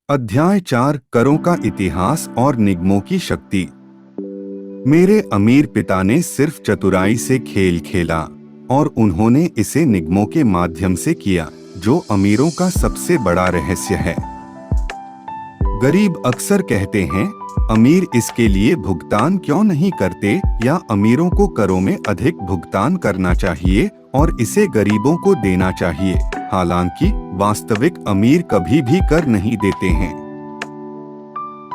अध्याय 4 करों का इतिहास और निगमों की शक्ति। मेरे अमीर पिता ने सिर्फ चतुराई से खेल खेला और उन्होंने इसे निगमों के माध्यम से किया, जो अमीरों का सबसे बड़ा रहस्य है। गरीब अक्सर कहते हैं, अमीर इसके लिए भुगतान क्यों नहीं करते, या अमीरों को करों में अधिक भुगतान करना चाहिए और इसे गरीबों को देना चाहिए। हालांकि वास्तविक अमीर कभी भी कर नहीं देते हैं।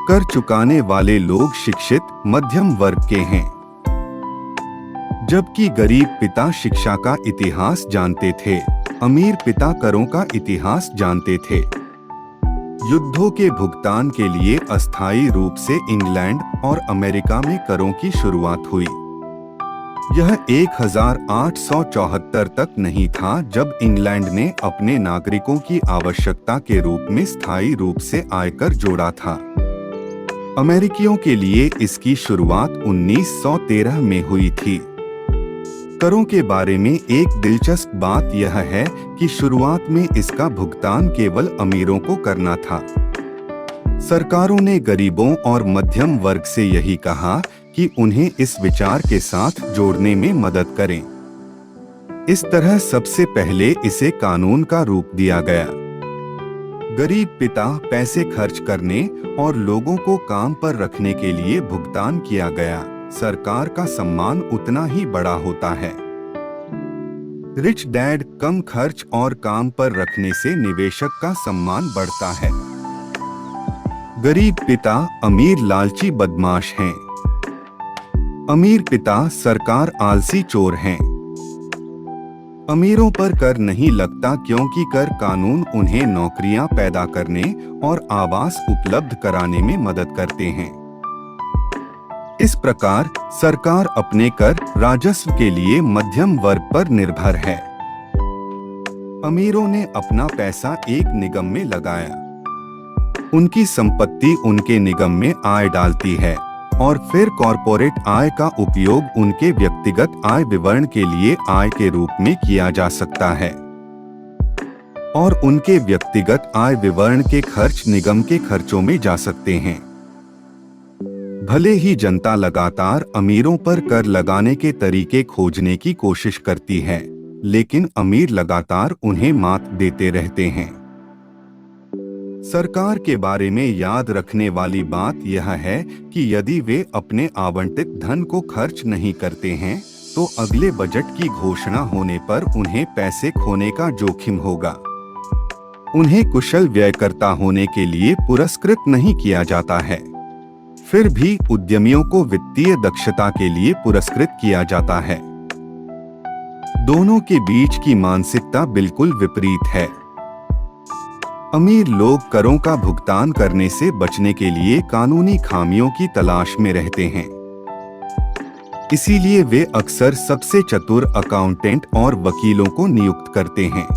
कर चुकाने वाले लोग शिक्षित मध्यम वर्ग के हैं, जबकि गरीब पिता शिक्षा का इतिहास जानते थे, अमीर पिता करों का इतिहास जानते थे। युद्धों के भुगतान के लिए अस्थायी रूप से इंग्लैंड और अमेरिका में करों की शुरुआत हुई। यह 1874 तक नहीं था जब इंग्लैंड ने अपने नागरिकों की आवश्यकता के रूप में स्थायी रूप से आयकर जोड़ा था। अमेरिकियों के लिए इसकी शुरुआत 1913 में हुई थी। करों के बारे में एक दिलचस्प बात यह है कि शुरुआत में इसका भुगतान केवल अमीरों को करना था। सरकारों ने गरीबों और मध्यम वर्ग से यही कहा कि उन्हें इस विचार के साथ जोड़ने में मदद करें। इस तरह सबसे पहले इसे कानून का रूप दिया गया। गरीब पिता पैसे खर्च करने और लोगों को काम पर रखने के लिए भुगतान किया गया। सरकार का सम्मान उतना ही बड़ा होता है। रिच डैड कम खर्च और काम पर रखने से निवेशक का सम्मान बढ़ता है। गरीब पिता अमीर लालची बदमाश हैं। अमीर पिता सरकार आलसी चोर हैं। अमीरों पर कर नहीं लगता क्योंकि कर कानून उन्हें नौकरियां पैदा करने और आवास उपलब्ध कराने में मदद करते हैं। इस प्रकार सरकार अपने कर राजस्व के लिए मध्यम वर्ग पर निर्भर है। अमीरों ने अपना पैसा एक निगम में लगाया। उनकी संपत्ति उनके निगम में आय डालती है और फिर कॉरपोरेट आय का उपयोग उनके व्यक्तिगत आय विवरण के लिए आय के रूप में किया जा सकता है, और उनके व्यक्तिगत आय विवरण के खर्च निगम के खर्चों में जा सकते हैं। भले ही जनता लगातार अमीरों पर कर लगाने के तरीके खोजने की कोशिश करती है, लेकिन अमीर लगातार उन्हें मात देते रहते हैं। सरकार के बारे में याद रखने वाली बात यह है कि यदि वे अपने आवंटित धन को खर्च नहीं करते हैं, तो अगले बजट की घोषणा होने पर उन्हें पैसे खोने का जोखिम होगा। उन्हें कुशल व्ययकर्ता होने के लिए पुरस्कृत नहीं किया जाता है। फिर भी उद्यमियों को वित्तीय दक्षता के लिए पुरस्कृत किया जाता है। दोनों के बीच की मानसिकता बिल्कुल विपरीत है। अमीर लोग करों का भुगतान करने से बचने के लिए कानूनी खामियों की तलाश में रहते हैं। इसीलिए वे अक्सर सबसे चतुर अकाउंटेंट और वकीलों को नियुक्त करते हैं।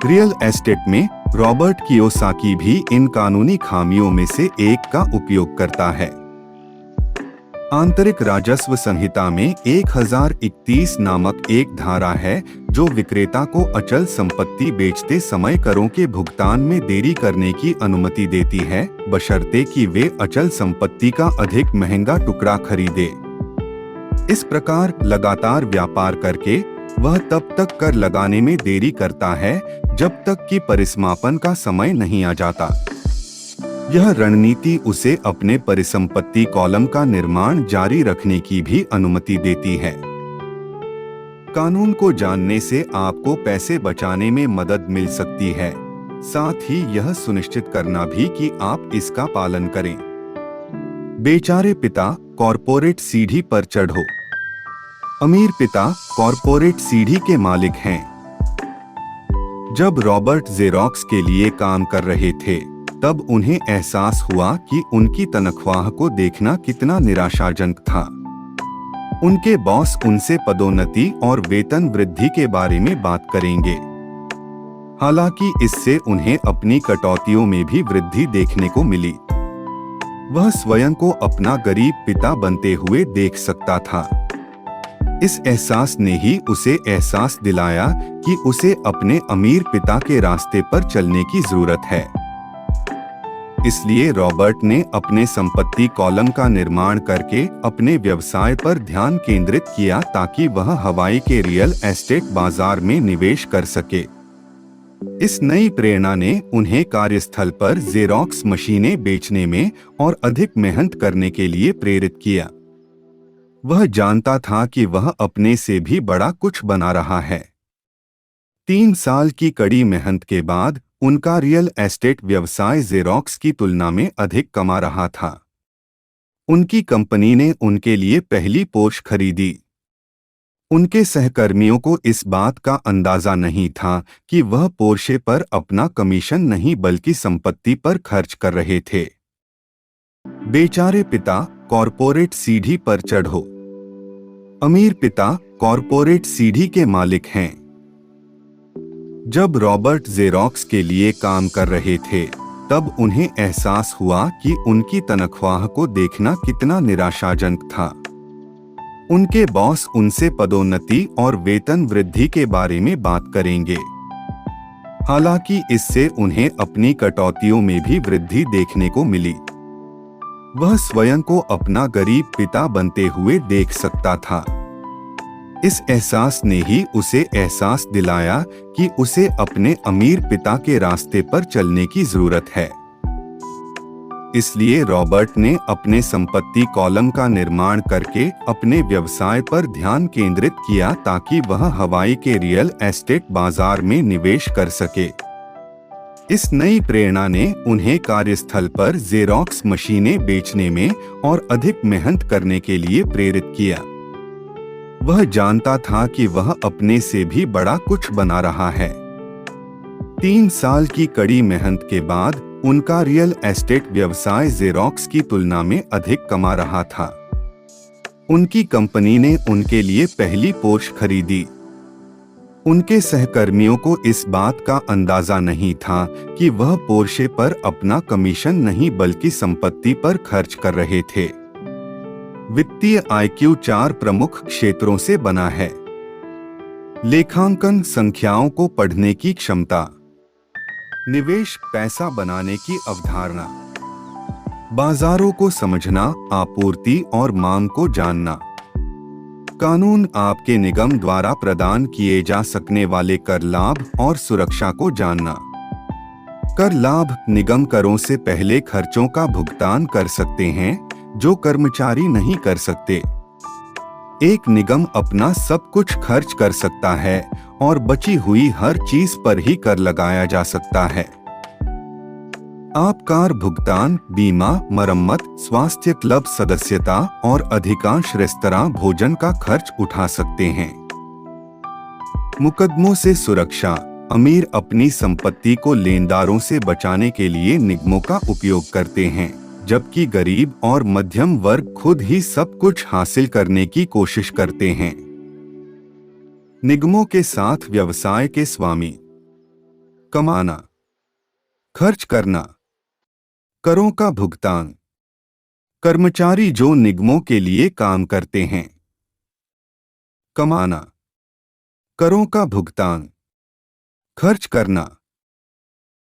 रियल एस्टेट में रॉबर्ट कियोसाकी भी इन कानूनी खामियों में से एक का उपयोग करता है। आंतरिक राजस्व संहिता में 1031 नामक एक धारा है जो विक्रेता को अचल संपत्ति बेचते समय करों के भुगतान में देरी करने की अनुमति देती है, बशर्ते कि वे अचल संपत्ति का अधिक महंगा टुकड़ा खरीदे। इस प्रकार लगातार व्यापार करके वह तब तक कर लगाने में देरी करता है जब तक कि परिसमापन का समय नहीं आ जाता। यह रणनीति उसे अपने परिसंपत्ति कॉलम का निर्माण जारी रखने की भी अनुमति देती है। कानून को जानने से आपको पैसे बचाने में मदद मिल सकती है, साथ ही यह सुनिश्चित करना भी कि आप इसका पालन करें। बेचारे पिता कॉरपोरेट सीढ़ी पर चढ़ो। अमीर पिता कॉरपोरेट सीढ़ी के मालिक हैं। जब रॉबर्ट जेरोक्स के लिए काम कर रहे थे, तब उन्हें एहसास हुआ कि उनकी तनख्वाह को देखना कितना निराशाजनक था। उनके बॉस उनसे पदोन्नति और वेतन वृद्धि के बारे में बात करेंगे। हालांकि इससे उन्हें अपनी कटौतियों में भी वृद्धि देखने को मिली। वह स्वयं को अपना गरीब पिता बनते हुए देख सकता था। इस एहसास ने ही उसे एहसास दिलाया कि उसे अपने अमीर पिता के रास्ते पर चलने की जरूरत है। इसलिए रॉबर्ट ने अपने संपत्ति कॉलम का निर्माण करके अपने व्यवसाय पर ध्यान केंद्रित किया ताकि वह हवाई के रियल एस्टेट बाजार में निवेश कर सके। इस नई प्रेरणा ने उन्हें कार्यस्थल पर जेरॉक्स मशीनें बेचने में और अधिक मेहनत करने के लिए प्रेरित किया। वह जानता था कि वह अपने से भी बड़ा कुछ बना रहा है। 3 साल की कड़ी मेहनत के बाद उनका रियल एस्टेट व्यवसाय जेरॉक्स की तुलना में अधिक कमा रहा था। उनकी कंपनी ने उनके लिए पहली पोर्श खरीदी। उनके सहकर्मियों को इस बात का अंदाजा नहीं था कि वह पोर्शे पर अपना कमीशन नहीं बल्कि संपत्ति पर खर्च कर रहे थे। बेचारे पिता, कॉरपोरेट सीढ़ी पर चढ़ो। अमीर पिता कॉरपोरेट सीढ़ी के मालिक हैं। जब रॉबर्ट जेरॉक्स के लिए काम कर रहे थे, तब उन्हें एहसास हुआ कि उनकी तनख्वाह को देखना कितना निराशाजनक था। उनके बॉस उनसे पदोन्नति और वेतन वृद्धि के बारे में बात करेंगे। हालांकि इससे उन्हें अपनी कटौतियों में भी वृद्धि देखने को मिली। वह स्वयं को अपना गरीब पिता बनते हुए देख सकता था। इस एहसास ने ही उसे एहसास दिलाया कि उसे अपने अमीर पिता के रास्ते पर चलने की जरूरत है। इसलिए रॉबर्ट ने अपने संपत्ति कॉलम का निर्माण करके अपने व्यवसाय पर ध्यान केंद्रित किया ताकि वह हवाई के रियल एस्टेट बाजार में निवेश कर सके। इस नई प्रेरणा ने उन्हें कार्यस्थल पर जेरॉक्स मशीनें बेचने में और अधिक मेहनत करने के लिए प्रेरित किया। वह जानता था कि वह अपने से भी बड़ा कुछ बना रहा है। 3 साल की कड़ी मेहनत के बाद उनका रियल एस्टेट व्यवसाय जेरॉक्स की तुलना में अधिक कमा रहा था। उनकी कंपनी ने उनके लिए पहली पोर्श खरीदी। उनके सहकर्मियों को इस बात का अंदाजा नहीं था कि वह पोर्शे पर अपना कमीशन नहीं बल्कि संपत्ति पर खर्च कर रहे थे। वित्तीय आईक्यू 4 प्रमुख क्षेत्रों से बना है। लेखांकन, संख्याओं को पढ़ने की क्षमता, निवेश, पैसा बनाने की अवधारणा, बाजारों को समझना, आपूर्ति और मांग को जानना, कानून, आपके निगम द्वारा प्रदान किए जा सकने वाले कर लाभ और सुरक्षा को जानना। कर लाभ, निगम करों से पहले खर्चों का भुगतान कर सकते हैं जो कर्मचारी नहीं कर सकते। एक निगम अपना सब कुछ खर्च कर सकता है और बची हुई हर चीज पर ही कर लगाया जा सकता है। आप कार भुगतान, बीमा, मरम्मत, स्वास्थ्य क्लब सदस्यता और अधिकांश रेस्तरां भोजन का खर्च उठा सकते हैं। मुकदमों से सुरक्षा, अमीर अपनी संपत्ति को लेनदारों से बचाने के लिए निगमों का उपयोग करते हैं, जबकि गरीब और मध्यम वर्ग खुद ही सब कुछ हासिल करने की कोशिश करते हैं। निगमों के साथ व्यवसाय के स्वामी, कमाना, खर्च करना, करों का भुगतान, कर्मचारी जो निगमों के लिए काम करते हैं, कमाना, करों का भुगतान, खर्च करना।